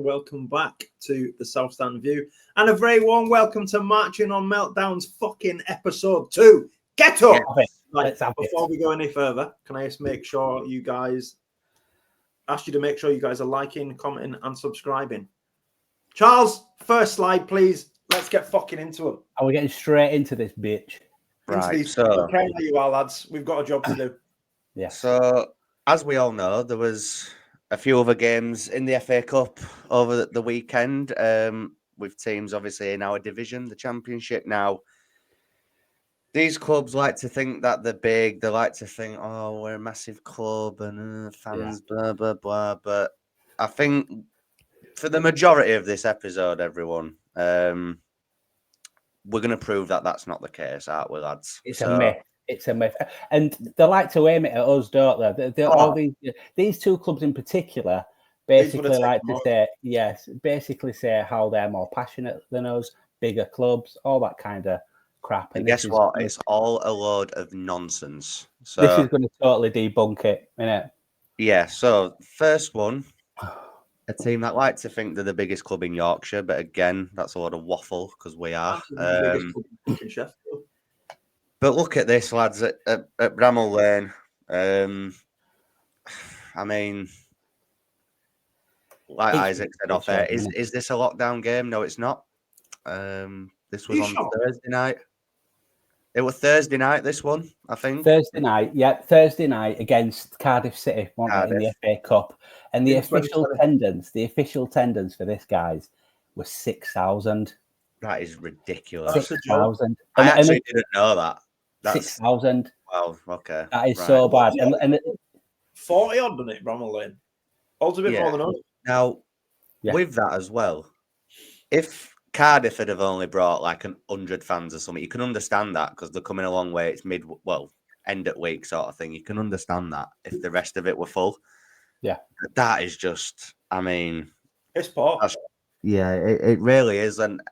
welcome back to the South Stand View. And a very warm welcome to Marching on Meltdowns fucking episode 2. Get up! Right, before we go any further, can I just make sure you guys... ask you to make sure you guys are liking, commenting and subscribing. Charles, first slide, please. Let's get fucking into them. Are we getting straight into this bitch? Right, so... you are, lads. We've got a job to do. Yeah. So, as we all know, there was a few other games in the FA Cup over the weekend with teams obviously in our division, the Championship. Now, these clubs like to think that they're big. They like to think, oh, we're a massive club and fans, blah, blah, blah. But I think for the majority of this episode, everyone, we're going to prove that that's not the case, aren't we, lads? It's a myth. It's a myth. And they like to aim it at us, don't they? All these two clubs in particular basically like to say, basically say how they're more passionate than us, bigger clubs, all that kind of crap. And guess what? It's all a load of nonsense. So this is going to totally debunk it, innit? Yeah. So first one, a team that like to think they're the biggest club in Yorkshire, but again, that's a lot of waffle because we are. But look at this, lads, at Bramall Lane. I mean, like Isaac said off air, is this a lockdown game? No, it's not. This was on Thursday night. It was Thursday night, this one, I think. Thursday night against Cardiff City, in the FA Cup. And the official attendance for this, guys, was 6,000. That is ridiculous. 6,000. I actually didn't know that. 6,000. Wow, okay. That is so bad. And 40 odd, didn't it, Bramall Lane? All a bit more than us. Now, with that as well, if Cardiff had have only brought like 100 fans or something, you can understand that because they're coming a long way. It's end at week sort of thing. You can understand that if the rest of it were full. Yeah. But that is just, I mean... It's poor. Yeah, it really is. And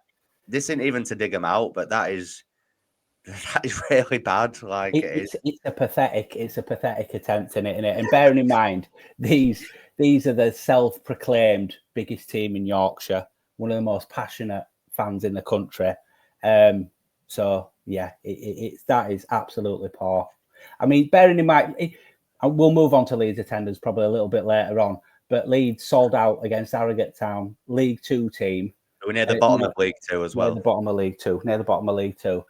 this isn't even to dig them out, but that is really bad. Like it's a pathetic attempt in it. And bearing in mind, these are the self-proclaimed biggest team in Yorkshire, one of the most passionate fans in the country. So yeah, that is absolutely poor. I mean, bearing in mind, we'll move on to Leeds attendance probably a little bit later on, but Leeds sold out against Harrogate Town, League Two team. We're near the bottom of League Two as well. Near the bottom of League Two.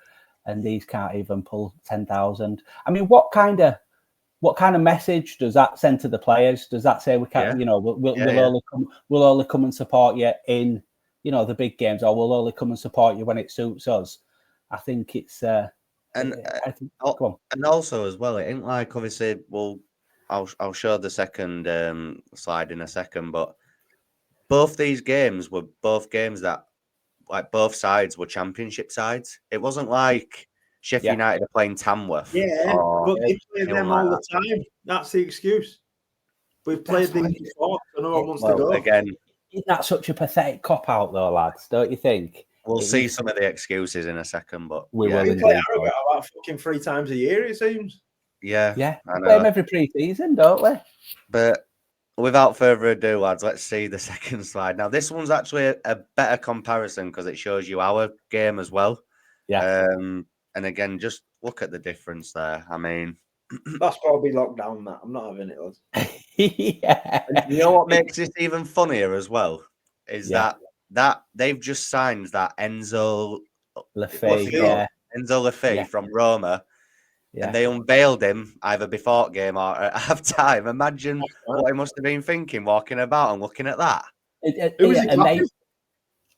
And these can't even pull 10,000. I mean, what kind of message does that send to the players? Does that say we can't, we'll only come and support you in, the big games, or we'll only come and support you when it suits us? I think it's and also as well, it ain't like obviously. Well, I'll show the second slide in a second, but both these games were both games that. Like both sides were championship sides. It wasn't like Sheffield United are playing Tamworth. Yeah, but they play them all the time. That's the excuse. We've played them before, so no one wants to go. Again, isn't that such a pathetic cop-out though, lads? Don't you think? We'll see some of the excuses in a second, but we play Harrogate about fucking 3 times a year, it seems. Yeah. We play them every pre-season, don't we? But without further ado, lads, let's see the second slide. Now, this one's actually a better comparison because it shows you our game as well. Yeah. And again, just look at the difference there. I mean... That's probably locked down, that. I'm not having it, lads. Yeah. And you know what makes this even funnier as well? Is that they've just signed that Enzo Lefebvre from Roma. Yeah. And they unveiled him either before game or at half time. Imagine what he must have been thinking, walking about and looking at that.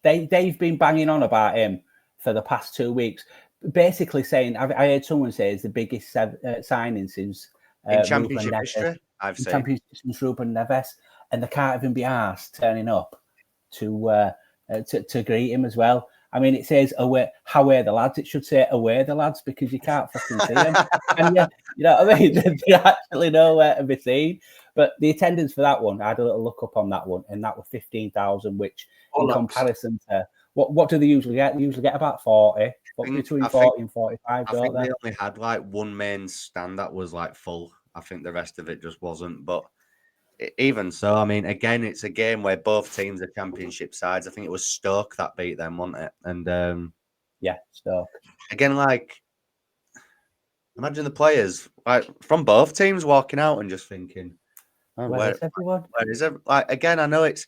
They've been banging on about him for the past 2 weeks, basically saying, I heard someone say it's the biggest signing since in Championship history. I've seen Championship since Ruben Neves, and they can't even be asked turning up to greet him as well. I mean, it says away the lads. It should say away the lads because you can't fucking see them. And you know what I mean? They're actually nowhere to be seen. But the attendance for that one, I had a little look up on that one, and that was 15,000, which in comparison to what do they usually get? They usually get about 40, between 40 and 45. I think they only had like one main stand that was like full. I think the rest of it just wasn't. But even so, I mean, again, it's a game where both teams are championship sides. I think it was Stoke that beat them, wasn't it? And Stoke. Again, like, imagine the players like from both teams walking out and just thinking, oh, Where is everyone? Where is it? Like, again, I know it's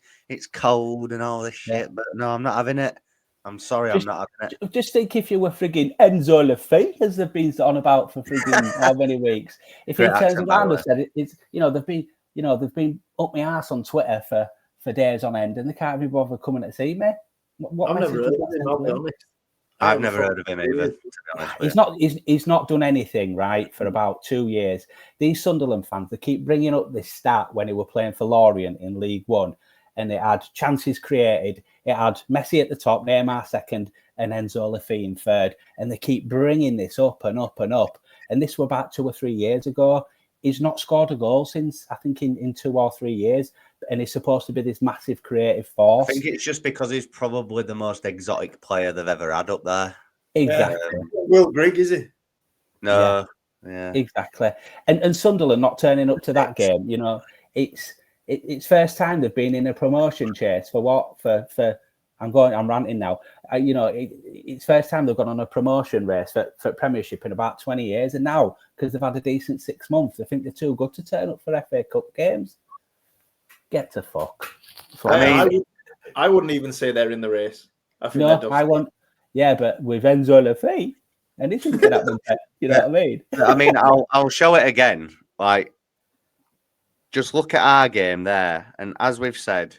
cold and all this shit, but no, I'm not having it. I'm sorry, I'm not having it. Just think if you were frigging Enzo Lafay, as they've been on about for frigging how many weeks. If he turns around and said it's they've been up my ass on Twitter for days on end, and they can't be bothered coming to see me. I've never heard of him, I'll be honest. I've never heard of him either. He's not done anything right for about 2 years. These Sunderland fans, they keep bringing up this stat when he were playing for Lorient in League One, and it had chances created. It had Messi at the top, Neymar second, and Enzo Lafay in third. And they keep bringing this up and up and up. And this was about 2 or 3 years ago. He's not scored a goal since, I think, in 2 or 3 years. And he's supposed to be this massive creative force. I think it's just because he's probably the most exotic player they've ever had up there. Exactly. Will Grigg, is he? No. Yeah. Exactly. And Sunderland not turning up to that game, it's first time they've been in a promotion chase for I'm ranting now. It's first time they've gone on a promotion race for Premiership in about 20 years, and now because they've had a decent 6 months, they think they're too good to turn up for FA Cup games. Get to fuck. I wouldn't even say they're in the race. I won't. Yeah, but with Enzo Lafay, anything can happen. You know what I mean? I mean, I'll show it again. Like, just look at our game there, and as we've said,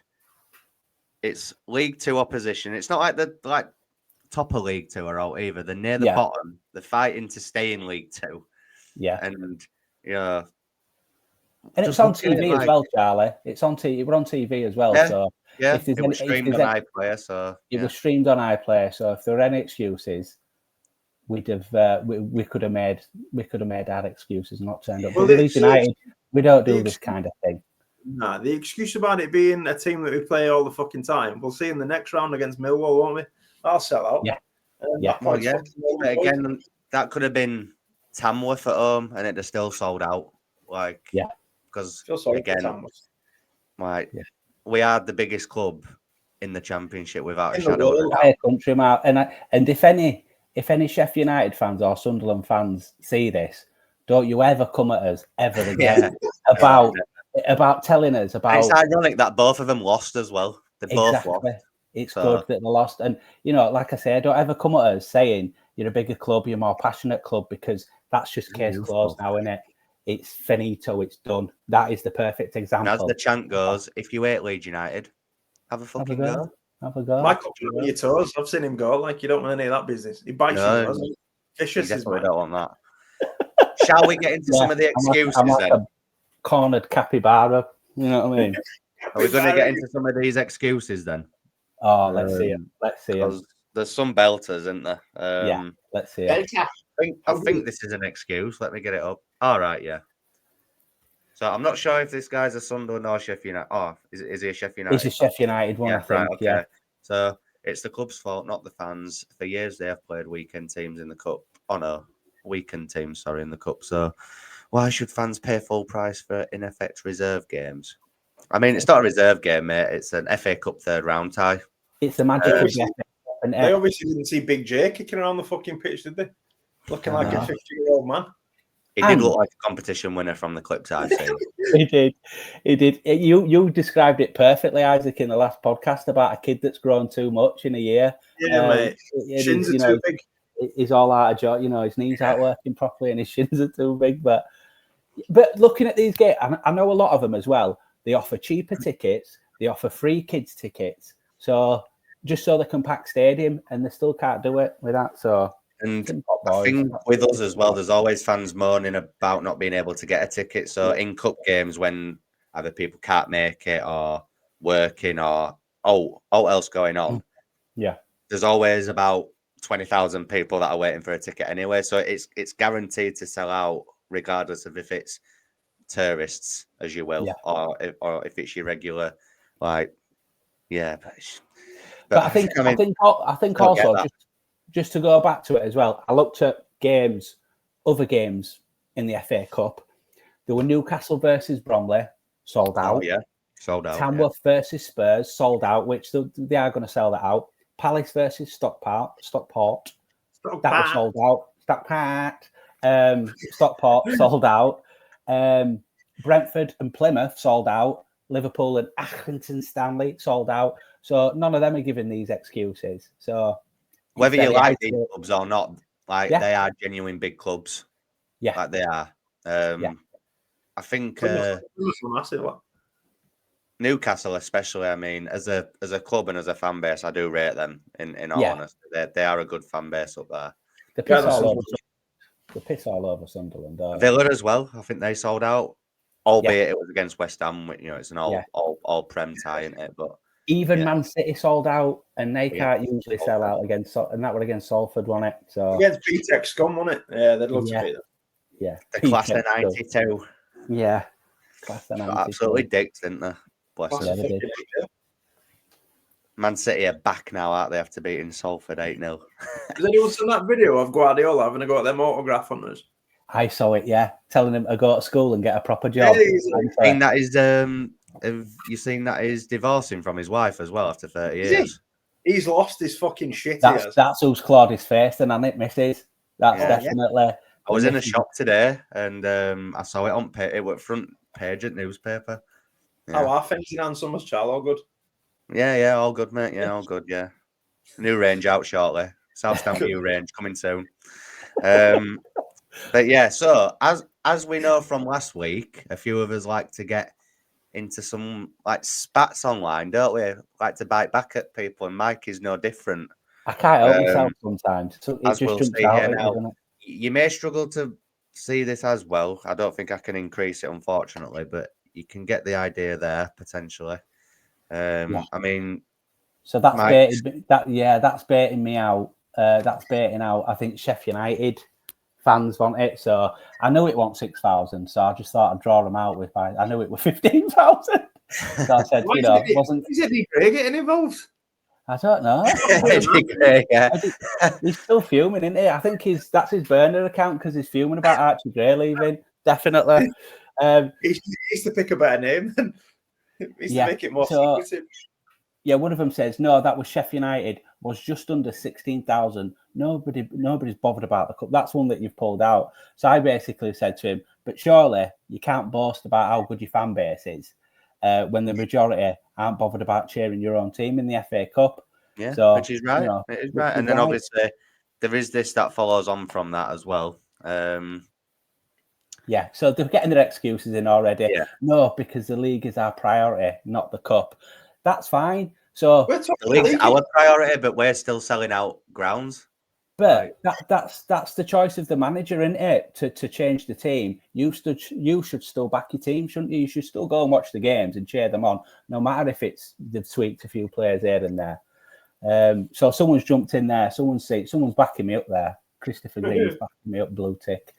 it's League Two opposition. It's not like the top of League Two are out either. They're near the bottom. They're fighting to stay in League Two. Yeah, and and it's on TV as well, Charlie. It's on TV. We're on TV as well. So it was streamed on iPlayer. So it was streamed on iPlayer. So if there were any excuses, we'd have we could have made our excuses and not turned up. Well, Leeds United, we don't do this kind of thing. Nah, the excuse about it being a team that we play all the fucking time. We'll see in the next round against Millwall, won't we? I'll sell out. Again, that could have been Tamworth at home, and it'd have still sold out. Because again, we are the biggest club in the Championship without a shadow of a doubt. Country, and if any Sheffield United fans or Sunderland fans see this, don't you ever come at us ever again about telling us about. It's ironic that both of them lost as well. They both lost. It's good that they lost, and like I say, don't ever come at us saying you're a bigger club, you're a more passionate club, because that's just case closed now, isn't it? It's finito. It's done. That is the perfect example. And as the chant goes, if you hate Leeds United, have a fucking go. Have a go. Michael, on your toes. I've seen him go. Like, you don't want any of that business. He bites you. Doesn't he? Vicious. We don't want that. Shall we get into some of the excuses then? A cornered capybara. You know what I mean? Are we going to get into some of these excuses then? Oh, let's see them. Let's see them. There's some belters, isn't there? Let's see them. I think this is an excuse. Let me get it up. All right, yeah. So I'm not sure if this guy's a Sunderland or Sheffield United. Oh, is he a Sheffield United? He's a Sheffield United one, I think. Right, okay. Yeah. So it's the club's fault, not the fans. For years, they have played weekend teams in the cup. Oh no, weekend teams, in the cup. So why should fans pay full price for, in effect, reserve games? I mean, it's not a reserve game, mate. It's an FA Cup third round tie. It's the magic of the FA Cup. They obviously didn't see Big J kicking around the fucking pitch, did they? Looking like a 50-year-old man. He did look like a competition winner from the clips I've seen. He did. You described it perfectly, Isaac, in the last podcast about a kid that's grown too much in a year. Yeah, mate. Shins are too big. He's all out of joint. His knees aren't working properly and his shins are too big. But looking at these games, I know a lot of them as well. They offer cheaper tickets. They offer free kids tickets. So just so they can pack stadium, and they still can't do it with that. So. And I think with us as well, there's always fans moaning about not being able to get a ticket. So in cup games, when either people can't make it or working or all else going on, there's always about 20,000 people that are waiting for a ticket anyway. So it's guaranteed to sell out, regardless of if it's tourists, as you will, or if it's your regular, But I think also just to go back to it as well, I looked at other games in the FA Cup. There were Newcastle versus Bromley, sold out. Oh, yeah. Sold out. Tamworth versus Spurs, sold out, which they are going to sell that out. Palace versus Stockport. That was sold out. Stockport sold out. Brentford and Plymouth sold out. Liverpool and Accrington Stanley sold out. So none of them are giving these excuses. So whether you like these clubs or not, like they are genuine big clubs. Yeah, like they are. I think Newcastle, especially. I mean, as a club and as a fan base, I do rate them. In all honesty, they are a good fan base up there. The piss all over Sunderland. Villa as well. I think they sold out, albeit it was against West Ham. You know, it's an all Prem tie, isn't it? But even Man City sold out, and they can't usually sell out against, and that was against Salford, wasn't it? So against P-Tech Scum, wasn't it? Yeah, they'd love to beat them. Yeah, the class of '92. Yeah, class of '92. Absolutely dicked, didn't they? Bless them. They did. Man City are back now, aren't they? After beating Salford 8-0. Has anyone seen that video of Guardiola having to go at them autograph hunters? I saw it, telling him to go to school and get a proper job. Have you seen that he's divorcing from his wife as well after 30 years? He's lost his fucking shit. That's who's clawed his face, then, and it misses. That's definitely. I was in a shop today and I saw it on it went front page at newspaper. Yeah. Oh, our fencing and Summer's Child, all good. Yeah, all good, mate. Yeah, all good. Yeah, new range out shortly. Southdown new range coming soon. But yeah, so as we know from last week, a few of us like to get into some like spats online, don't we? Like to bite back at people, and Mike is no different. I can't help myself sometimes. It as just we'll jumps see out here now. You may struggle to see this as well. I don't think I can increase it, unfortunately, but you can get the idea there potentially. I mean, so that's baiting that's baiting me out. That's baiting out. I think Sheffield United fans want it, so I knew it wasn't 6,000. So I just thought I'd draw them out with. I knew it was 15,000. So I said, Is Eddie Gray getting involved? I don't know. He's still fuming, isn't he? I think that's his burner account because he's fuming about Archie Gray leaving. Definitely. He needs to pick a better name. He needs to make it more secretive. Yeah, one of them says, no, that was Sheffield United, was just under 16,000. Nobody's bothered about the cup. That's one that you've pulled out. So I basically said to him, but surely you can't boast about how good your fan base is when the majority aren't bothered about cheering your own team in the FA Cup. Yeah, so, which is right. It is right. And then obviously there is this that follows on from that as well. Yeah, so they're getting their excuses in already. Yeah. No, because the league is our priority, not the cup. That's fine. So the league's our priority, but we're still selling out grounds. But that's the choice of the manager, isn't it? To change the team. You should still back your team, shouldn't you? You should still go and watch the games and cheer them on, no matter if they've tweaked a few players here and there. So someone's jumped in there. Someone's backing me up there. Christopher Green's backing me up. Blue tick.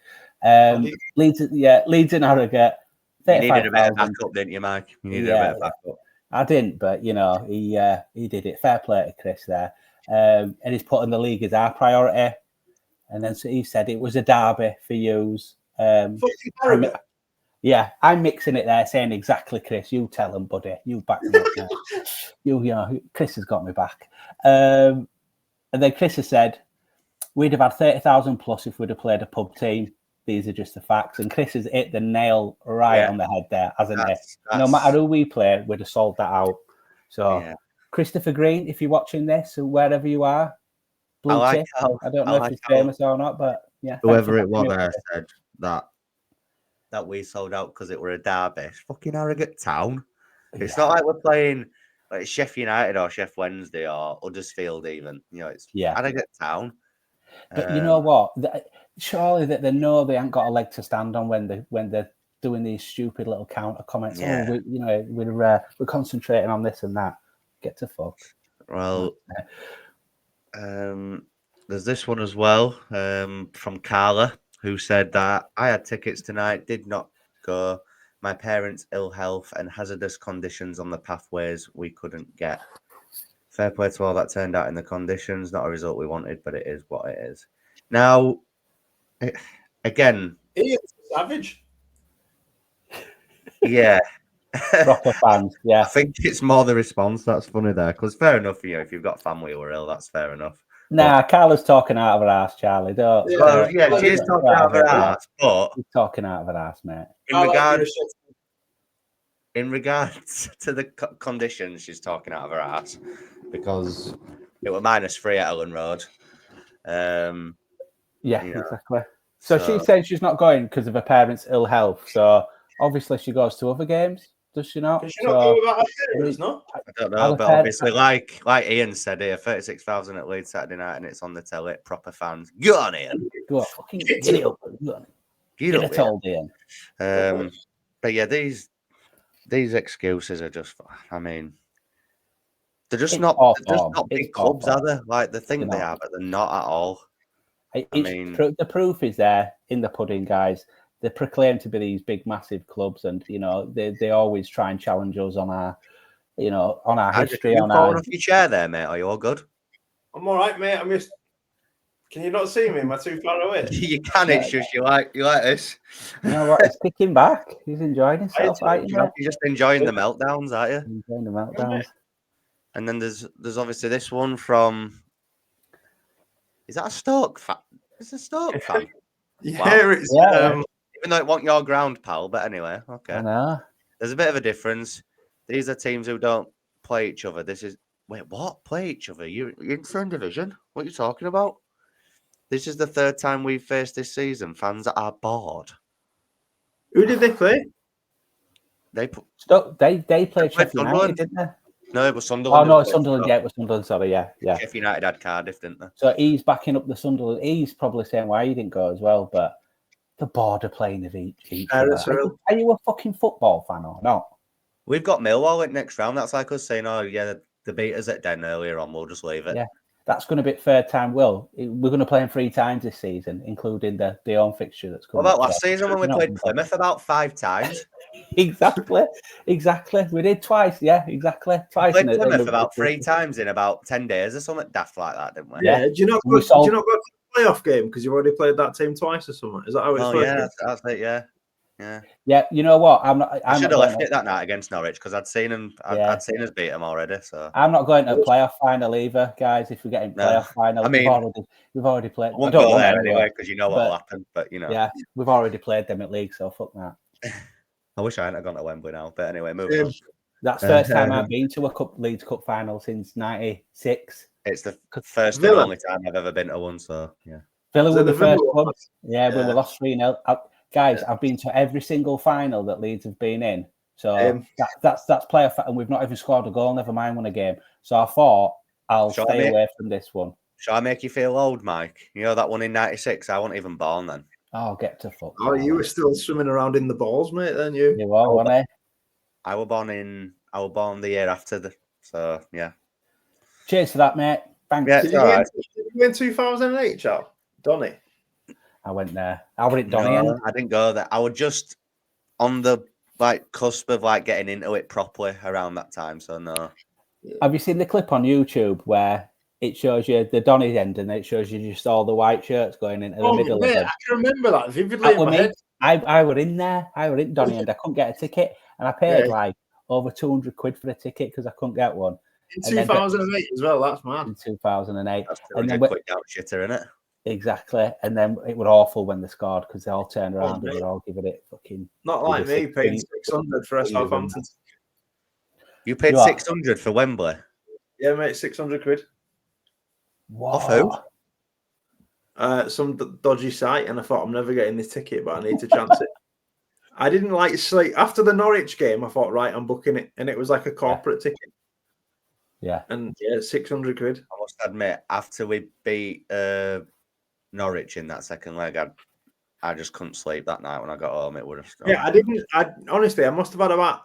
Leeds and Harrogate. You needed a better backup, didn't you, Mike? You needed a better backup. I didn't, but he did it. Fair play to Chris there. And he's putting the league as our priority. And then so he said it was a derby for yous. I'm mixing it there, saying exactly, Chris. You tell him, buddy. You back me up now. Chris has got me back. And then Chris has said we'd have had 30,000 plus if we'd have played a pub team. These are just the facts. And Chris has hit the nail right on the head there, hasn't it? No matter who we play, we'd have sold that out. So, Christopher Green, if you're watching this, or wherever you are, blue tick. I don't know if he's famous or not, but yeah. Whoever it was there said that we sold out because it were a derby. It's fucking Harrogate Town. It's not like we're playing like Sheffield United or Sheff Wednesday or Huddersfield even. You know, it's Harrogate Town. But you know what? Surely that they know they ain't got a leg to stand on when they're doing these stupid little counter comments. Yeah. Oh, we're concentrating on this and that. Get to fuck. Well, there's this one as well from Carla, who said that I had tickets tonight, did not go. My parents' ill health and hazardous conditions on the pathways we couldn't get. Fair play to all that turned out in the conditions. Not a result we wanted, but it is what it is. Now, again, he is savage. Yeah, Proper fans, yeah. I think it's more the response that's funny there, because fair enough, if you've got family who are ill, that's fair enough. Nah, Carla's talking out of her ass, Charlie. Don't. Well, yeah, she is talking out of her ass, but she's talking out of her ass, mate. In regards to the conditions, she's talking out of her ass because it was -3 at Ellen Road. Exactly. So she said she's not going because of her parents' ill health. So obviously she goes to other games, does she not? Does she not go about her parents, no? I don't know, but obviously, like Ian said here, 36,000 at Leeds Saturday night, and it's on the telly. Proper fans, go on, Ian. Go on, fucking get it up. Get it all, Ian. But yeah, these excuses are just, I mean, they're just not big clubs, are they? Like, they think they are, but they're not at all. The proof is there in the pudding, guys. They proclaim to be these big, massive clubs, and they always try and challenge us on our, on our history. Are you falling off your chair there, mate? Are you all good? I'm all right, mate. I'm just. Can you not see me? Am I too far away? You can. It's just you like this. You know what? He's kicking back. He's enjoying himself. You're just enjoying the meltdowns, aren't you? Enjoying the meltdowns. And then there's obviously this one from. Is that a Stoke fan? It's a Stoke fan. It's even though it wasn't your ground, pal. But anyway, okay. I know. There's a bit of a difference. These are teams who don't play each other. Wait, what? Play each other? You're in third division? What are you talking about? This is the third time we've faced this season. Fans are bored. Who did they play? They played Sheffield United, didn't they? No, it was Sunderland. Oh no, Sunderland. Yeah, it was Sunderland. Sorry, yeah. Sheffield United had Cardiff, didn't they? So he's backing up the Sunderland. He's probably saying why he didn't go as well, but the border playing of each other. Are you a fucking football fan or not? We've got Millwall in next round. That's like us saying, "Oh yeah, the beat us at Den earlier on. We'll just leave it." Yeah, that's going to be third time. We're going to play him 3 times this season, including the home fixture that's coming. What about last season when we played Plymouth about 5 times? Exactly. We did twice. Yeah, exactly. Twice. We played Plymouth about 3 times in about 10 days or something daft like that, didn't we? Yeah. Do you not go to the playoff game because you've already played that team twice or something? Is that how it's? Oh yeah, that's it. Yeah. Yeah, you know what? I should have left it that night against Norwich because I'd seen him. I'd seen us beat him already. So I'm not going to a playoff final either, guys. If we're getting playoff final, I mean, we've already played. I won't go there anyway because you know what'll happen. But yeah, we've already played them at league, so fuck that. I wish I hadn't gone to Wembley now. But anyway, moving on. That's the first time I've been to a Leeds Cup final since '96. It's the first and only time I've ever been to one. So yeah, Villa were the first one. Yeah, we lost 3-0. Guys, I've been to every single final that Leeds have been in. So that's playoff, and we've not even scored a goal, never mind won a game. So I thought I'll stay away from this one. Shall I make you feel old, Mike? You know that one in '96? I wasn't even born then. Oh, get to fuck. Oh, you were still swimming around in the balls, mate, then you? You were, weren't you? I was born the year after so yeah. Cheers for that, mate. Thanks. Yeah, did you go in 2008, Charles? Donny? I went there. I went Donny. No, I didn't go there. I was just on the cusp of getting into it properly around that time. So no. Have you seen the clip on YouTube where it shows you the Donny end and it shows you just all the white shirts going into the middle of it? I can remember that vividly in my head. I were in there. I were in Donny and I couldn't get a ticket, and I paid over 200 quid for a ticket because I couldn't get one. In 2008 as well. That's mad. In 2008. That's 200 quid down shitter, isn't it? Exactly, and then it was awful when they scored because they all turned around and they were all giving it fucking. Not like me paying 600 for Southampton. You paid 600 for Wembley? Yeah, mate, 600 quid. What? Off who? Some dodgy site, and I thought I'm never getting this ticket, but I need to chance it. I didn't sleep after the Norwich game. I thought, right, I'm booking it, and it was like a corporate ticket. Yeah, and 600 quid. I must admit, after we beat Norwich in that second leg, I just couldn't sleep that night when I got home. It would have. Yeah, I didn't. Honestly, I must have had about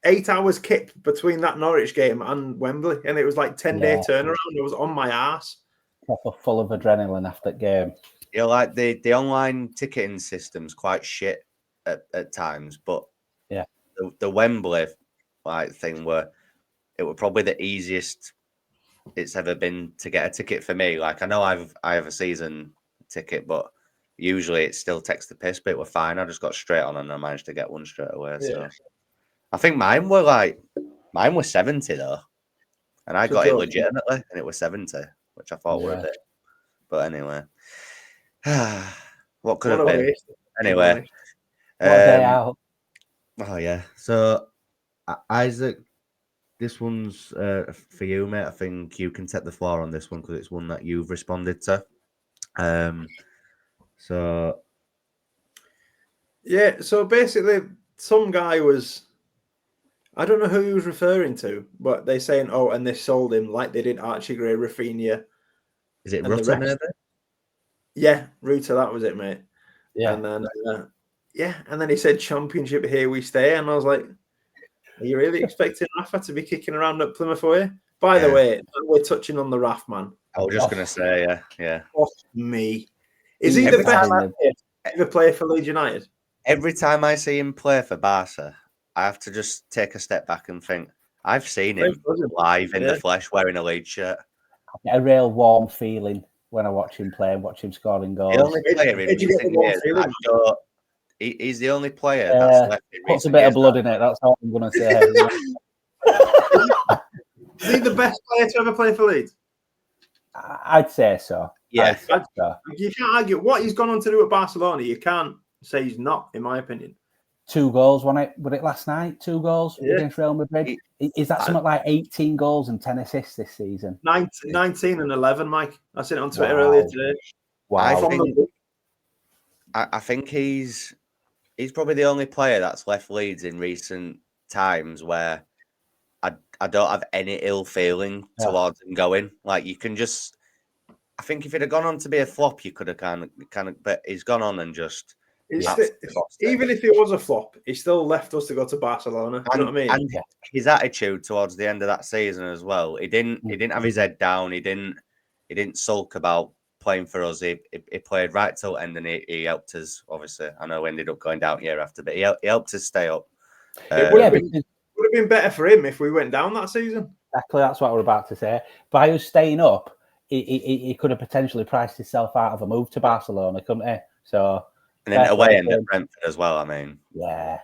8 hours kicked between that Norwich game and Wembley, and it was like 10-day turnaround. I was on my ass. Proper full of adrenaline after that game. Yeah, the online ticketing system's quite shit at times, but the Wembley thing where it was probably the easiest it's ever been to get a ticket for me. I know I have a season ticket, but usually it still takes the piss, but it was fine. I just got straight on and I managed to get one straight away. So I think mine was 70 though, and I got it legitimately, and it was 70, which I thought were a bit. But anyway, what could have been? Anyway, what a day out. Oh yeah. So Isaac, this one's for you, mate. I think you can take the floor on this one because it's one that you've responded to. So yeah. So basically, some guy was. I don't know who he was referring to, but they're saying, "Oh, and they sold him like they did Archie Gray, Raphinha." Is it Rutter, maybe? Yeah, Rutter, that was it, mate. Yeah. And then, and then he said, "Championship, here we stay." And I was like, "Are you really expecting Rafa to be kicking around at Plymouth away?" By the way, we're touching on the Raf, man. I was just going to say, yeah. Off me. Is he the best ever player for Leeds United? Every time I see him play for Barca, I have to just take a step back and think, I've seen him live in the flesh wearing a Leeds shirt. I get a real warm feeling when I watch him play and watch him scoring goals. The only player in recent years, he's the only player that's left in recent puts a bit of blood in it, that's all I'm going to say. Is he the best player to ever play for Leeds? I'd say so. Yeah. You can't argue what he's gone on to do at Barcelona. You can't say he's not, in my opinion. 2 goals, was it last night? 2 goals against Real Madrid. Is that something like 18 goals and 10 assists this season? 19 and 11, Mike. I seen it on Twitter earlier today. Wow. I think he's probably the only player that's left Leeds in recent times where I don't have any ill feeling towards him going. Like, you can just, I think if he'd have gone on to be a flop, you could have kind of, but he's gone on and just. Even if he was a flop, he still left us to go to Barcelona. You know what I mean? And his attitude towards the end of that season as well. He didn't have his head down. He didn't sulk about playing for us. He played right till the end, and he helped us. Obviously, I know we ended up going down year after, but he helped us stay up. It would have been better for him if we went down that season. Exactly, that's what I was about to say. By us staying up, he could have potentially priced himself out of a move to Barcelona, couldn't he? So. And then away end at Brentford as well. I mean, yeah.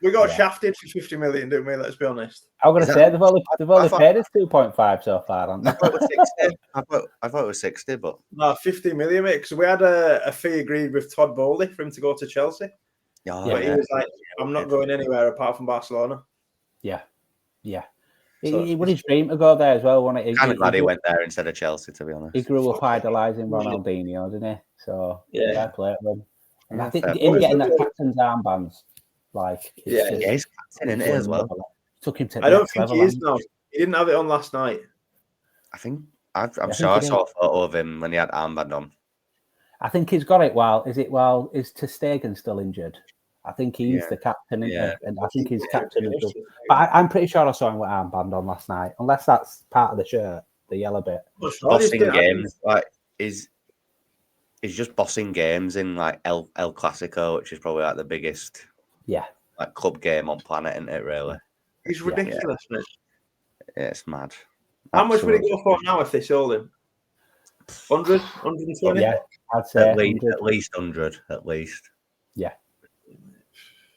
We got shafted for 50 million, didn't we? Let's be honest. I'm going to say they've only paid us 2.5 so far, haven't they? I thought it was 60. I thought it was 60, but no, 50 million, mate. Because we had a fee agreed with Todd Bowley for him to go to Chelsea. But he was like, "I'm not going anywhere apart from Barcelona." Yeah. So, he would his dream to go there as well, wasn't it? I'm glad he went there instead of Chelsea, to be honest. He grew up idolising Ronaldinho, didn't he? So I play it with him. And I think him getting that captain's armbands, like he's captain in it as well. Took him to. I don't think he is now. He didn't have it on last night. I think I'm sure I saw a photo of him when he had armband on. I think he's got it. Is Ter Stegen still injured? I think he's the captain, and I think he's captain. But I'm pretty sure I saw him with armband on last night, unless that's part of the shirt, the yellow bit. Bossing games, like he's just bossing games in like El Clasico, which is probably like the biggest, like club game on planet, isn't it? Really, he's ridiculous, mate. Yeah, it's mad. How much would he go for now if they sold him? 100, 120? Yeah, I'd say at least 100, at least. Yeah.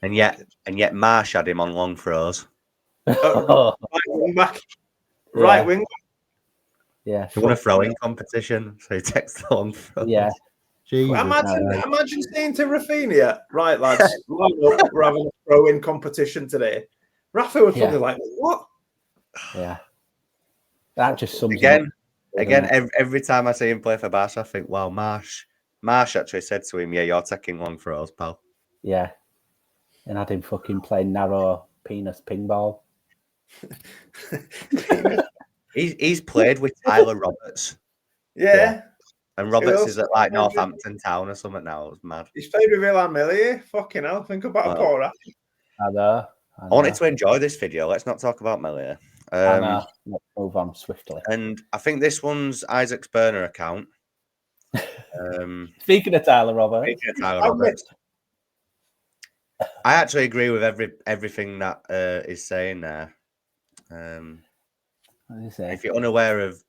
And yet Marsh had him on long throws. Right wing. Yeah. He won a throwing competition, so he takes the long throw. Yeah. Imagine saying to Raphinha, "Right, lads, line up, we're having a throwing competition today." Rafa was probably like, "What?" Yeah. That just sums again. Every time I see him play for Barca, I think, "Wow, Marsh." Marsh actually said to him, "Yeah, you're taking long throws, pal." Yeah. And had him fucking playing narrow penis ping ball. He's played with Tyler Roberts. Yeah. And Roberts is at like Northampton Town or something now. It was mad. He's played with Ilan Millier. Fucking hell. Think about a poor ass. I know. I wanted to enjoy this video. Let's not talk about Millier. I know. Let's move on swiftly. And I think this one's Isaac's burner account. Speaking of Tyler Roberts. I actually agree with everything that is saying there. If you're unaware of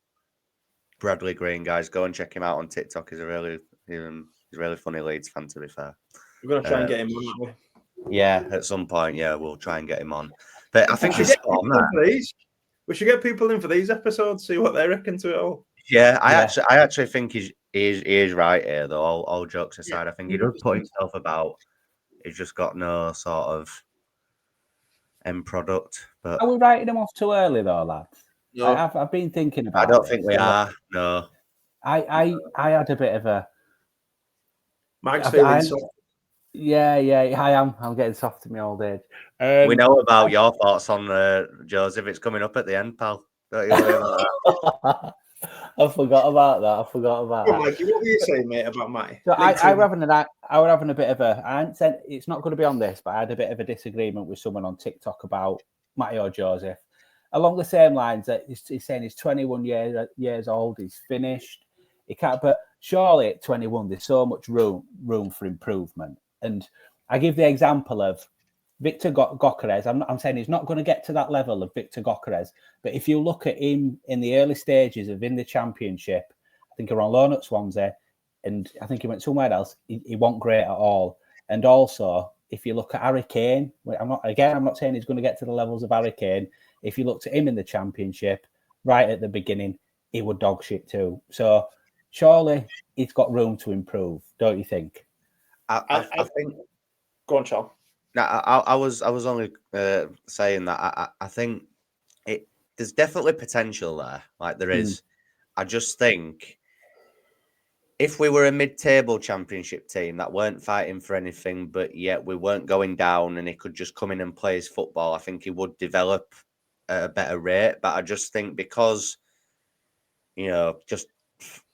Bradley Green, guys, go and check him out on TikTok. He's a really funny Leeds fan, to be fair. We're going to try and get him on, aren't we? Yeah, at some point, yeah, we'll try and get him on. But I think we it's should get people in for these episodes, see what they reckon to it all. Yeah, I actually think he is right here, though. All jokes aside, I think he does put himself about. He's just got no sort of end product. But are we writing him off too early, though, lads? No. I've been thinking about. I don't think we are. No, I had a bit of a. Mike's feeling soft. Yeah, I am. I'm getting soft in my old age. We know about your thoughts on Joseph. It's coming up at the end, pal. Don't you worry about that. I forgot about that. Mikey, what were you saying, mate, about Matty? So I were having a bit of a. I hadn't said it's not going to be on this, but I had a bit of a disagreement with someone on TikTok about Matty or Joseph, along the same lines that he's saying he's 21 years old, he's finished, he can't. But surely at 21, there's so much room for improvement. And I give the example of Victor Gyökeres. I'm saying he's not going to get to that level of Victor Gyökeres. But if you look at him in the early stages of in the Championship, I think he was on loan at Swansea, and I think he went somewhere else. He wasn't great at all. And also, if you look at Harry Kane, I'm not saying he's going to get to the levels of Harry Kane. If you looked at him in the Championship, right at the beginning, he would dog shit too. So surely he's got room to improve, don't you think? I think. Go on, Charles. No, I was only saying that I think there's definitely potential there. Like there is. I just think if we were a mid-table Championship team that weren't fighting for anything, but yet we weren't going down, and he could just come in and play his football, I think he would develop at a better rate. But I just think because, just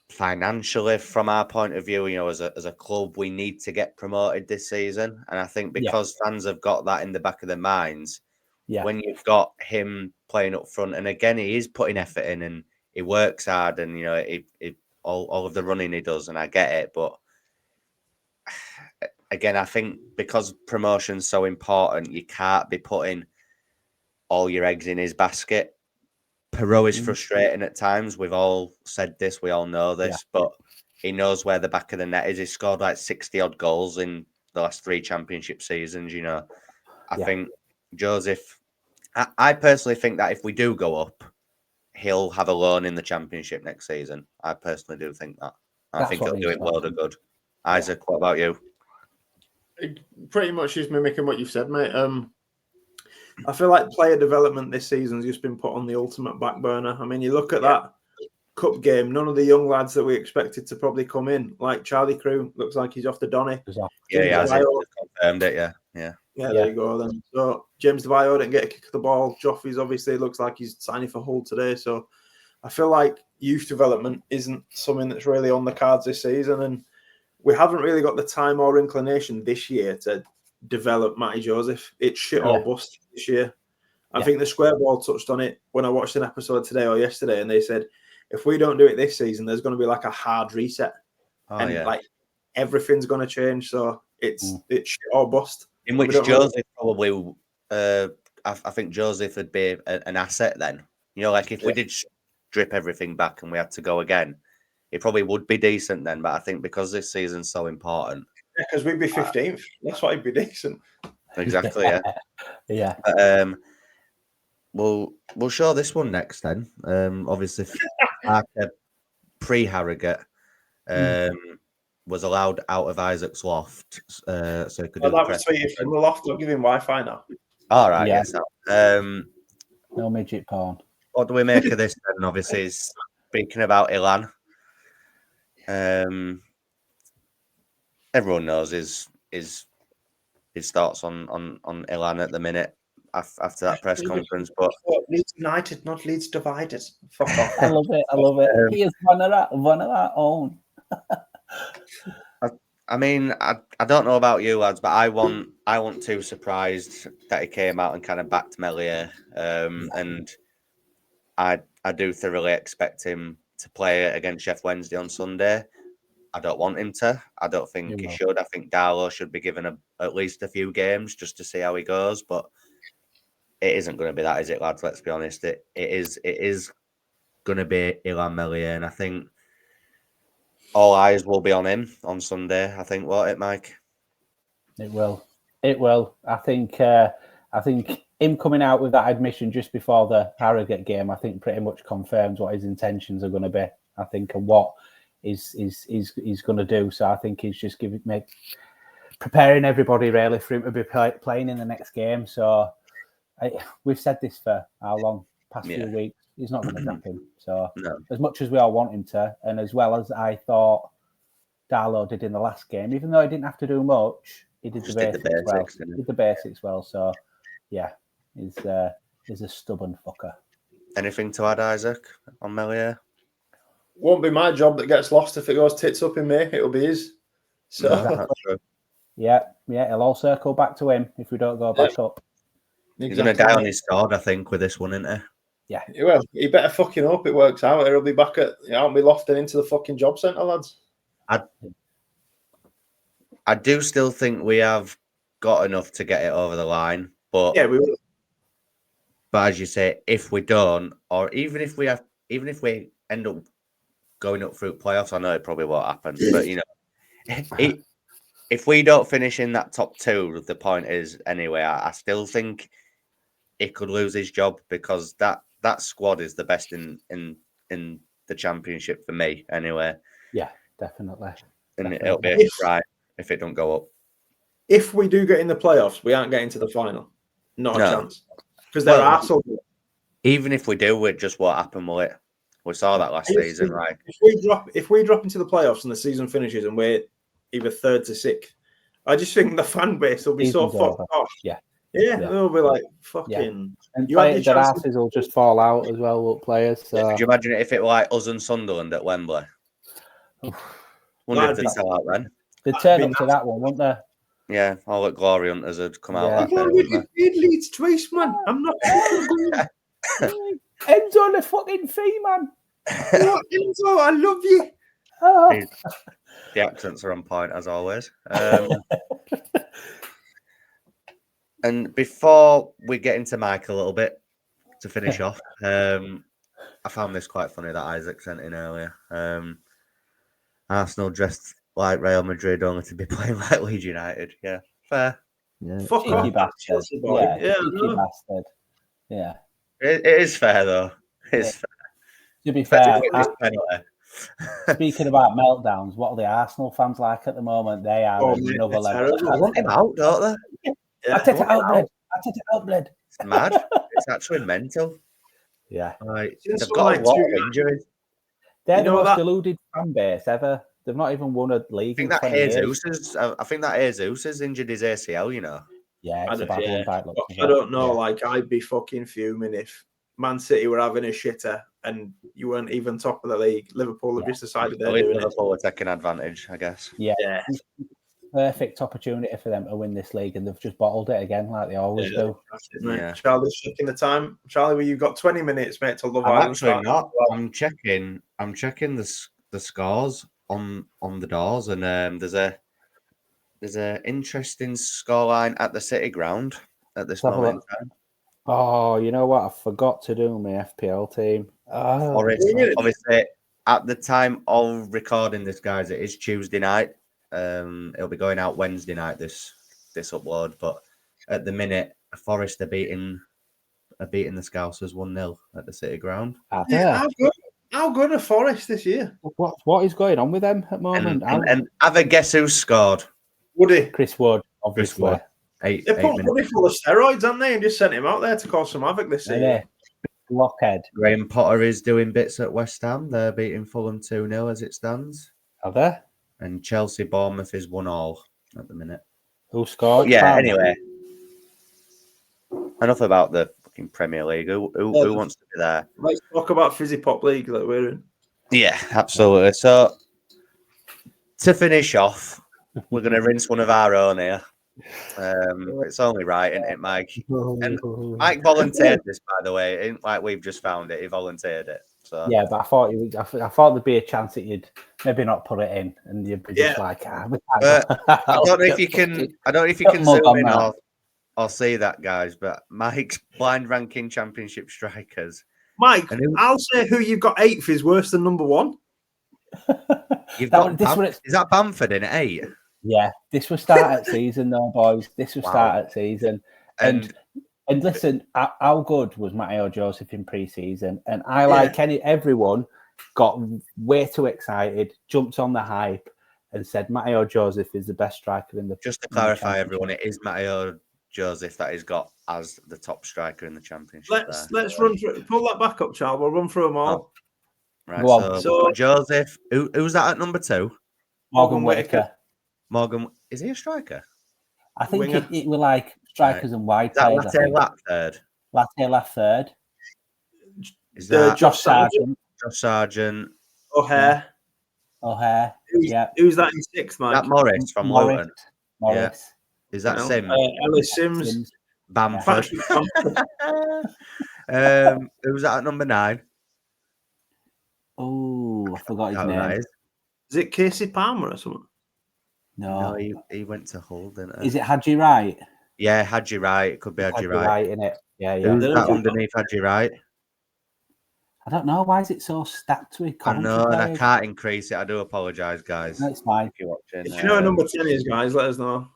financially, from our point of view, as a club, we need to get promoted this season. And I think because fans have got that in the back of their minds, when you've got him playing up front, and again, he is putting effort in and he works hard, and all of the running he does, and I get it. But again, I think because promotion's so important, you can't be putting all your eggs in his basket. Perot is frustrating at times. We've all said this. We all know this, but he knows where the back of the net is. He scored like 60-odd goals in the last 3 Championship seasons, I think Joseph, I personally think that if we do go up, he'll have a loan in the Championship next season. I personally do think that. I think he'll do it load of good. Isaac, what about you? It pretty much is mimicking what you've said, mate. I feel like player development this season's just been put on the ultimate back burner. I mean, you look at that cup game, none of the young lads that we expected to probably come in, like Charlie Crew, looks like he's off the Donny. Yeah, he has confirmed it, yeah. Yeah, there you go then. So James Devio didn't get a kick of the ball. Joffrey's obviously looks like he's signing for Hull today. So I feel like youth development isn't something that's really on the cards this season. And we haven't really got the time or inclination this year to develop Matty Joseph. It's shit or bust this year. I think the Square Ball touched on it when I watched an episode today or yesterday, and they said if we don't do it this season, there's going to be like a hard reset, like everything's going to change. So it's shit or bust. In which Joseph probably, I think Joseph would be an asset then. Like if we did strip everything back and we had to go again, it probably would be decent then. But I think because this season's so important. Yeah, because we'd be 15th. That's why it'd be decent. Exactly, yeah. We'll show this one next then. Obviously, pre-Harrogate was allowed out of Isaac's loft, so he could do the press. That was from the loft. I'll give him Wi-Fi now. All right, yes. No midget porn. What do we make of this then? Obviously, speaking about Ilan, everyone knows his thoughts on Ilan at the minute after that press conference. But Leeds United, not Leeds divided. Fuck off. I love it. He is one of our own. I mean, I don't know about you lads, but I want too surprised that he came out and kind of backed Meslier, and I do thoroughly expect him to play against Sheff Wednesday on Sunday. I don't want him to. I don't think he should. I think Darlow should be given at least a few games just to see how he goes. But it isn't going to be that, is it, lads? Let's be honest. It is going to be Ilan Meslier, and I think all eyes will be on him on Sunday. I think, won't it, Mike? It will. It will. I think him coming out with that admission just before the Harrogate game, I think pretty much confirms what his intentions are going to be. I think and what he's going to do. So I think he's just preparing everybody really for him to be playing in the next game. So we've said this for how long? Past few weeks. He's not going to drop him. So as much as we all want him to, and as well as I thought Darlow did in the last game, even though he didn't have to do much, he did the basics well. He did the basics well. So yeah, he's a stubborn fucker. Anything to add, Isaac, on Melier? Won't be my job that gets lost if it goes tits up in May. It'll be his. So that's true. Yeah, it'll all circle back to him if we don't go back up. He's going to die on his sword, I think, with this one, isn't he? Yeah. Well, he better fucking hope it works out. He'll be back I'll be lofting into the fucking job centre, lads. I do still think we have got enough to get it over the line, but yeah, we will. But as you say, if we don't, or even if we end up going up through playoffs, I know it probably won't happen, but if we don't finish in that top two, the point is anyway, I still think he could lose his job because that squad is the best in the championship for me anyway. Yeah, definitely. And it'll be a try if it don't go up. If we do get in the playoffs, we aren't getting to the final. Not a chance. Because they're arseholes. Even if we do, it just won't happen, will it? We saw that last season, right? If we drop into the playoffs and the season finishes and we're either third to sixth, I just think the fan base will be so fucked off. Yeah, they'll be like fucking. And their asses will just fall out as well, players. So. Could you imagine it if it were like us and Sunderland at Wembley? Wonder if they'd sell out then. They'd turn up to that one, wouldn't they? Yeah, all the glory hunters had come out. I've already paid Leeds twice, man. I'm not. Enzo the fucking fee, man. Enzo, I love you. The accents are on point as always. And before we get into Mike a little bit to finish off, I found this quite funny that Isaac sent in earlier. Arsenal dressed like Real Madrid only to be playing like Leeds United. Yeah, fair. Yeah. Fuck off, Chelsea boy. Bastard. Yeah. It is fair though. It's fair. To be fair, speaking about meltdowns, what are the Arsenal fans like at the moment? They are another level. They want him out, don't they? I take it out, blood. It's mad. It's actually mental. Yeah. Like, they've got a lot of injuries. They're the most deluded fan base ever. They've not even won a league. I think that Jesus has injured his ACL, you know. Yeah, it's a bad one. I don't know. Like, I'd be fucking fuming if Man City were having a shitter and you weren't even top of the league. Liverpool have just decided they're doing Liverpool are taking advantage, I guess. Yeah. Perfect opportunity for them to win this league, and they've just bottled it again, like they always do. Yeah. Charlie's checking the time. Charlie, well, you've got 20 minutes, mate, to Love Island. Actually, not. I'm checking the scores on the doors, and there's a interesting scoreline at the City ground at this moment in time. Oh, you know what? I forgot to do my FPL team. Obviously, at the time of recording this, guys, it is Tuesday night. It'll be going out Wednesday night. This upload, but at the minute, Forest are beating the Scousers 1-0 at the City ground. How good are Forest this year? What is going on with them at the moment? And have a guess who scored? Woody. Chris Wood, obviously. They put Woody full of steroids, haven't they, and just sent him out there to cause some havoc this season. Blockhead. Graham Potter is doing bits at West Ham. They're beating Fulham 2-0 as it stands. Are they? And Chelsea Bournemouth is 1-1 at the minute. Who scored? Yeah, anyway. Enough about the fucking Premier League. Who wants to be there? Let's talk about Fizzy Pop League that we're in. Yeah, absolutely. So, to finish off, we're going to rinse one of our own here. It's only right, isn't it, Mike? And Mike volunteered this, by the way. It ain't like we've just found it. He volunteered it. So yeah, but I thought there'd be a chance that you'd maybe not put it in, and you'd be just like, I don't know if you can. I don't know if you can zoom in or see that, guys. But Mike's blind ranking championship strikers. Mike, I'll say who you've got 8th is worse than number 1. You've got is that Bamford in 8? Yeah, this was start at season though, boys. This was start at season. And listen, how good was Matteo Joseph in pre-season? And I, like everyone, got way too excited, jumped on the hype, and said Matteo Joseph is the best striker in the. Just to clarify, everyone, it is Matteo Joseph that he's got as the top striker in the championship. Let's run through. Pull that back up, Charles. We'll run through them all. Right. So Joseph, who's that at number 2? Morgan Whittaker. Morgan, is he a striker? I think it were like strikers and wide players. Is that Latte third? Latte third. Is that Josh Sargent? Josh Sargent. O'Hare. Who's that in 6th, Mike? That Morris from Luton. Morris. Is that Sims? Ellis Sims. Bamford. Who's that at number 9? Oh, I forgot his name. Is it Casey Palmer or something? No, he went to Hull, didn't he? Is it Hadji Wright? Yeah, Hadji Wright. It could be Hadji Wright. In it. Yeah. Who's that underneath Hadji Wright? I don't know. Why is it so stacked with Coventry? I know, and I can't increase it. I do apologise, guys. That's fine. If you're watching. If you know what number 10 is, guys, let us know.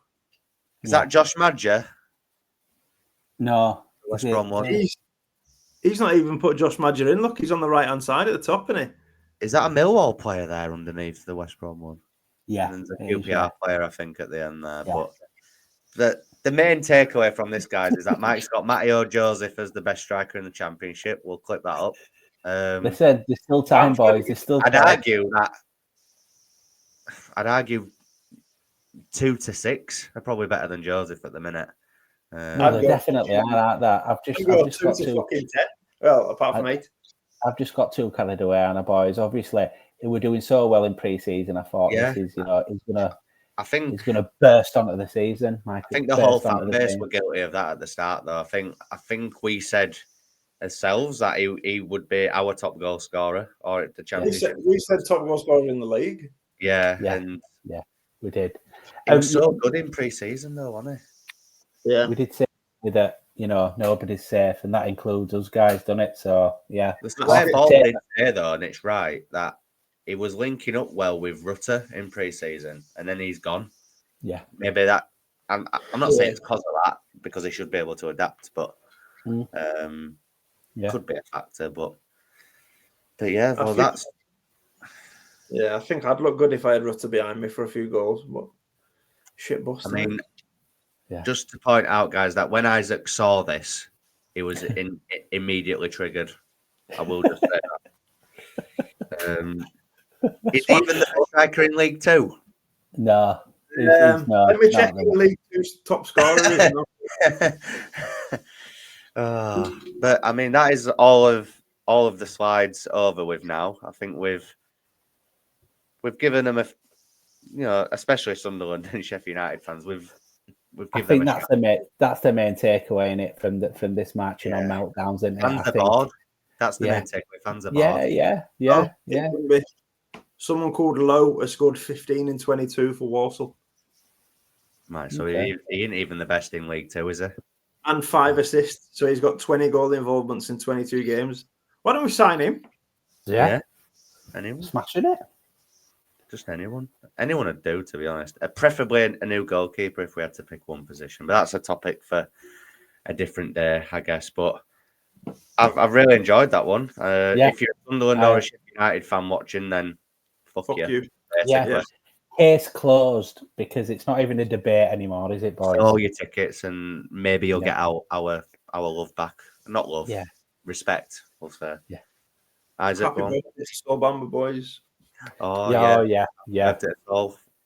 Is that Josh Madger? No. West Brom one. He's not even put Josh Madger in. Look, he's on the right-hand side at the top, isn't he? Is that a Millwall player there underneath the West Brom one? Yeah. And there's a QPR player, I think, at the end there. Yeah. But the main takeaway from this, guys, is that Mike's got Matteo Joseph as the best striker in the championship. We'll clip that up. Listen, there's still time, boys. There's still time. I'd argue 2 to 6 are probably better than Joseph at the minute. No, they definitely are like that. I've just got 2 to fucking 10. Well, apart from 8. I've just got too carried away on the boys. Obviously, they were doing so well in pre-season. I thought this is, he's gonna burst onto the season. I think the whole fan base were guilty of that at the start, though. I think we said ourselves that he would be our top goal scorer or at the championship. We said top goal scorer in the league. Yeah, we did. He was so good in pre-season, though, wasn't he? Yeah, we did say that. Nobody's safe, and that includes us guys, doesn't it? So yeah. Paul did say though, and it's right that he was linking up well with Rutter in pre-season, and then he's gone. Yeah, maybe that. I'm not saying it's because of that, because he should be able to adapt, but could be a factor. But yeah, well, that's. Yeah, I think I'd look good if I had Rutter behind me for a few goals, but shit bust. I mean. Yeah. Just to point out, guys, that when Isaac saw this, he was immediately triggered. I will just say that. Is he even the top striker in League 2? No. Let me check the League 2's top scorer. But I mean, that is all of the slides over with now. I think we've given them especially Sunderland and Sheffield United fans. I think that's the main takeaway in it from this match on Meltdowns. And fans are bored. That's the main takeaway. Fans are bored. Yeah. Someone called Lowe has scored 15 in 22 for Walsall. Right, so he ain't even the best in League 2, is he? And 5 assists, so he's got 20 goal involvements in 22 games. Why don't we sign him? Yeah. Anyone? Smashing it. Just anyone. Anyone would do, to be honest. Preferably a new goalkeeper if we had to pick one position. But that's a topic for a different day, I guess. But I've really enjoyed that one. If you're a Sunderland or a Sheffield United fan watching, then fuck you. Yeah. Case closed, because it's not even a debate anymore, is it, boys? All your tickets, and maybe you'll get our love back. Not love. Yeah. Respect, we'll say. Yeah. Isaac, happy birthday to Bamba, boys. Oh yeah.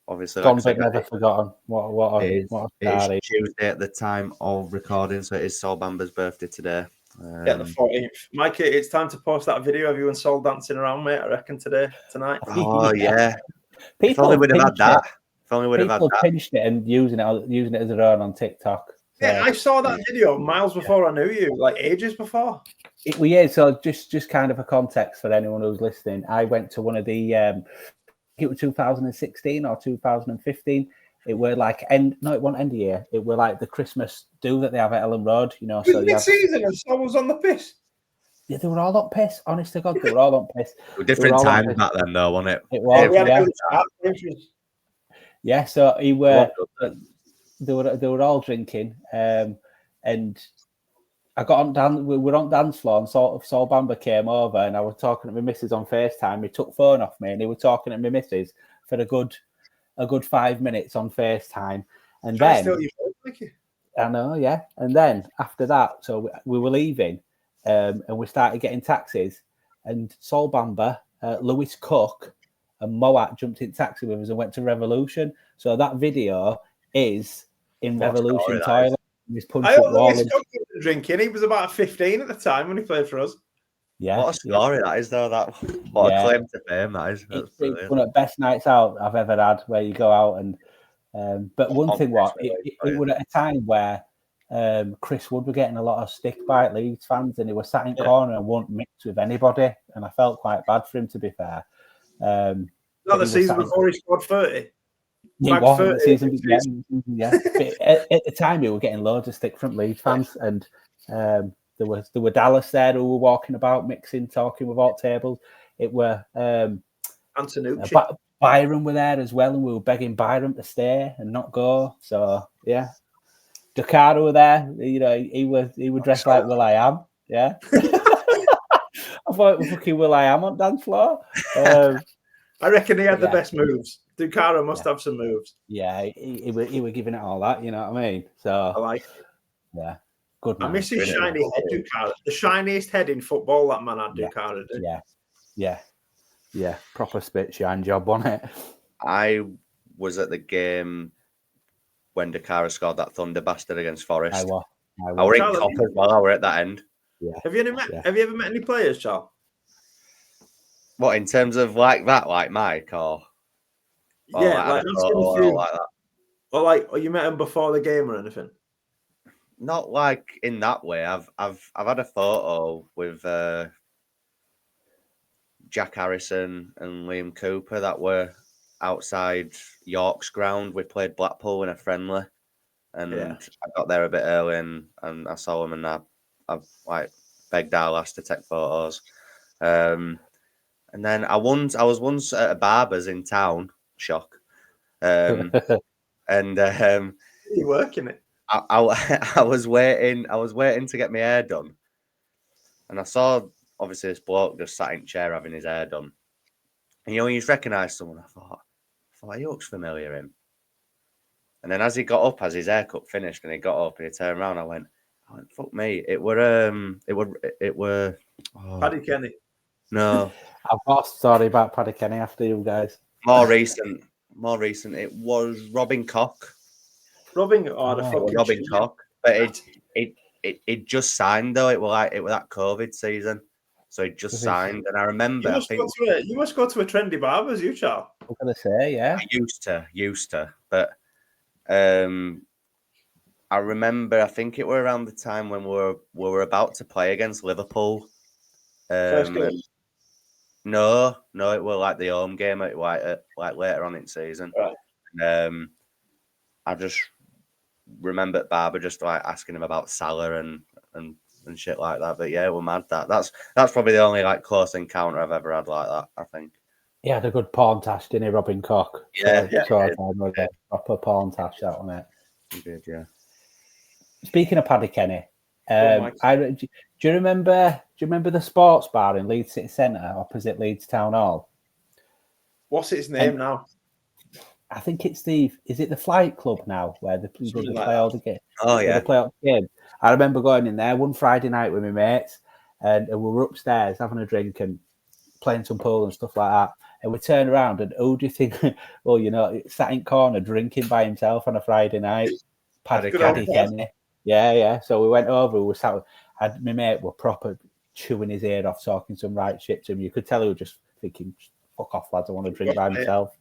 Obviously, gone but never forgotten. What a it is Tuesday at the time of recording, so it is Sol Bamba's birthday today. The 14th. Mikey, it's time to post that video of you and Sol dancing around, mate. I reckon tonight. Oh yeah. People if only we'd have had that. If only we'd have had that. People pinched it and using it as their own on TikTok. So, yeah, I saw that video miles before I knew you, like ages before. So just kind of a context for anyone who's listening. I went to one of the, it was 2016 or 2015. It were like it wasn't end of year. It were like the Christmas do that they have at Ellen Road, So mid-season and Sol was on the piss. Yeah, they were all on piss. Honest to God, they were all on piss. Different times back then, though, wasn't it? It was. Yeah, so they were all drinking, and I got on we were on dance floor, and Saul Bamba came over, and I was talking to my missus on FaceTime. He took phone off me, and he was talking to my missus for a good 5 minutes on FaceTime, and then I know, yeah. And then after that, so we were leaving, and we started getting taxis, and Saul Bamba, Lewis Cook, and Moat jumped in taxi with us and went to Revolution. So that video is in Revolution toilet. I always drinking. He was about 15 at the time when he played for us. Yeah, what a story that is, though. What a claim to fame that is. It's one of the best nights out I've ever had, where you go out and. But one thing was, it was at a time where Chris Wood were getting a lot of stick by Leeds fans, and he was sat in corner and wouldn't mix with anybody, and I felt quite bad for him, to be fair. Not the season before he scored 30. It was the season, yeah. At the time, we were getting loads of stick from Leeds fans, and there were Dallas there who were walking about, mixing, talking with alt tables. It were Antonucci. Byron were there as well, and we were begging Byron to stay and not go. So yeah, Dakar were there. You know, he was dressed like Will I Am. Yeah, I thought it was fucking Will I Am on dance floor. I reckon he had the best moves. Ducara must have some moves. Yeah, he were giving it all that. You know what I mean? So I like it. Yeah, good man. I miss his shiny head, Ducara. The shiniest head in football that man had, Ducara did. Yeah, proper spit shine job on it. I was at the game when Dakara scored that thunder bastard against Forest. I were in Cop as well. I were at that end. Yeah. Have you ever met any players, Charles? What, in terms of like that, like Mike, or like that? Or you met him before the game or anything? Not like in that way. I've had a photo with Jack Harrison and Liam Cooper that were outside York's ground. We played Blackpool in a friendly, and I got there a bit early, and I saw them, and I've like begged our lass to take photos. And then I was once at a barber's in town. Shock. And you working it? I was waiting to get my hair done, and I saw obviously this bloke just sat in a chair having his hair done. And you know, when you recognise someone, I thought he looks familiar, him. And then as he got up, as his haircut finished, and he got up and he turned around, I went, fuck me, it were Paddy Kenny. No, I've got a story about Paddy Kenny after you guys. More recent. It was Robin Koch. Robin Koch, but it just signed though. It was that COVID season, so it just signed. And I remember, you must go to a trendy barbers, you Charles. I'm gonna say, yeah. I used to, but I remember. I think it were around the time when we were about to play against Liverpool. First game. No, it was like the home game at like later on in the season. Right. I just remember Barber just like asking him about Salah and shit like that. But yeah, we're mad. That's probably the only like close encounter I've ever had like that, I think. He had a good porn tash, didn't he, Robin Koch? Proper porn tash, that one, it. He did, yeah. Speaking of Paddy Kenny, do you remember the sports bar in Leeds City Centre opposite Leeds Town Hall? What's its name now? I think it's is it the Flight Club now, where they play all the games? Oh, yeah. They play all the games. I remember going in there one Friday night with my mates, and we were upstairs having a drink and playing some pool and stuff like that. And we turned around, and who do you think? Well, you know, sat in corner drinking by himself on a Friday night. Paddy Kenny. Yeah. So we went over. We sat. My mate were proper chewing his ear off, talking some right shit to him. You could tell he was just thinking, "Fuck off, lads! I want to drink by myself."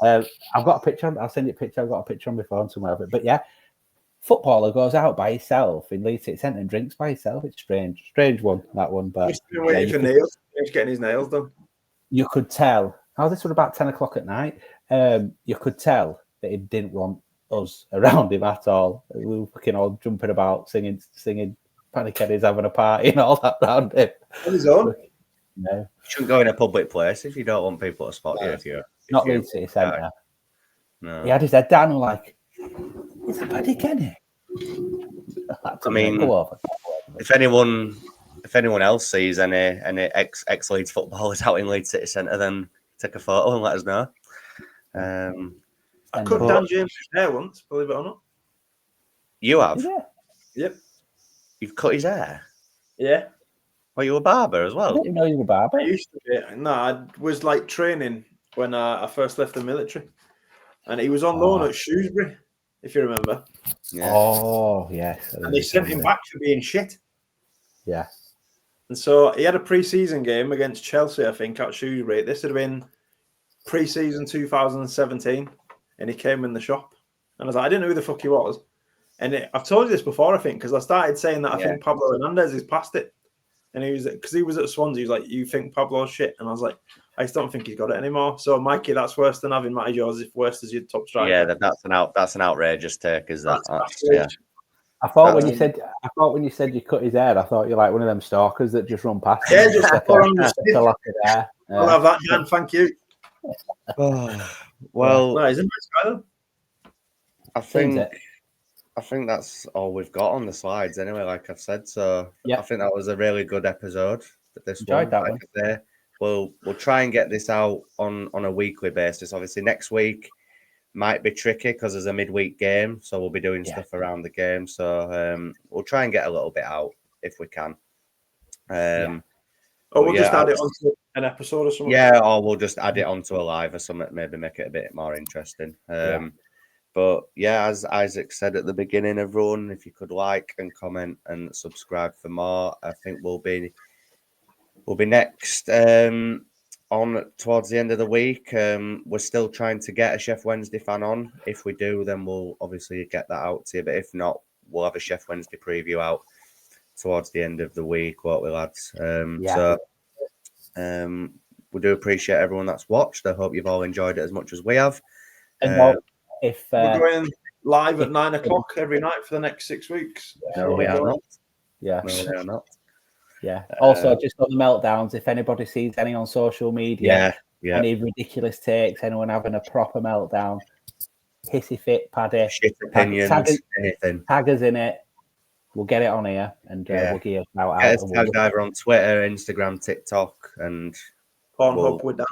I've got a picture. I'll send you a picture. I've got a picture on my phone somewhere of it. But yeah, footballer goes out by himself in Leeds City Centre and drinks by himself. It's strange one, that one. But he's been waiting for nails. He's getting his nails done. You could tell. Oh, this was about 10 o'clock at night. You could tell that he didn't want us around him at all. We were fucking all jumping about, singing. Paddy Kenny's having a party and all that around him. On his own. No. You shouldn't go in a public place if you don't want people to spot you. Not Leeds City Centre. No. He had his head down and like, is it Paddy Kenny? I mean, if anyone else sees any ex Leeds footballers out in Leeds City Centre, then take a photo and let us know. I cut Dan James' hair once, believe it or not. You have? Yeah. Yep. You've cut his hair? Yeah. Well, you were a barber as I well? didn't know you were a barber. I used to be. No, I was like training when I first left the military. And he was on loan at Shrewsbury, if you remember. Yeah. Oh, yes. And they sent him back for being shit. Yeah. And so he had a pre-season game against Chelsea, I think, at Shrewsbury. This had been pre-season 2017. And he came in the shop. And I was like, I didn't know who the fuck he was. And I've told you this before, I think, because I started saying that I think Pablo Hernandez is past it. And he was, because he was at Swansea, he was like, you think Pablo's shit? And I was like, I just don't think he's got it anymore. So, Mikey, that's worse than having Matty Joseph, worse as your top striker. Yeah, that's an outrageous take, is that? Yeah. I thought when you said you cut his hair, I thought you're like one of them stalkers that just run past. Yeah, just a lock of hair. I'll have that, Dan. Thank you. Well, no, he's a nice guy, though. I think that's all we've got on the slides anyway, like I've said. So I think that was a really good episode. Enjoyed that one. I say, we'll try and get this out on a weekly basis. Obviously, next week might be tricky because there's a midweek game, so we'll be doing stuff around the game. So we'll try and get a little bit out if we can. Or we'll just add it onto an episode or something. Yeah, or we'll just add it onto a live or something, maybe make it a bit more interesting. But yeah, as Isaac said at the beginning, everyone, if you could like and comment and subscribe for more, I think we'll be next on towards the end of the week. We're still trying to get a Chef Wednesday fan on. If we do, then we'll obviously get that out to you. But if not, we'll have a Chef Wednesday preview out towards the end of the week, won't we, lads? So we do appreciate everyone that's watched. I hope you've all enjoyed it as much as we have. And if we're going live at 9 o'clock every night for the next 6 weeks. No, we are not. Yeah. No, we are not. Yeah. Also, just on the meltdowns, if anybody sees any on social media, any ridiculous takes, anyone having a proper meltdown, hissy fit, Paddy, shit opinions, anything, tag us in it. We'll get it on here and we'll give you out. Get us tagged either on Twitter, Instagram, TikTok, and Pornhub with that.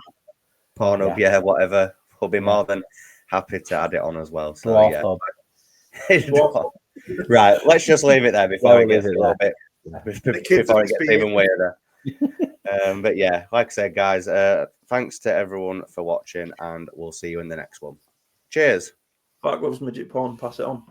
Pornhub, whatever. We'll be more than happy to add it on as well. So right, let's just leave it there before it gets a little bit. Before it gets even weirder. But yeah, like I said, guys, thanks to everyone for watching, and we'll see you in the next one. Cheers. Clark loves midget porn. Pass it on.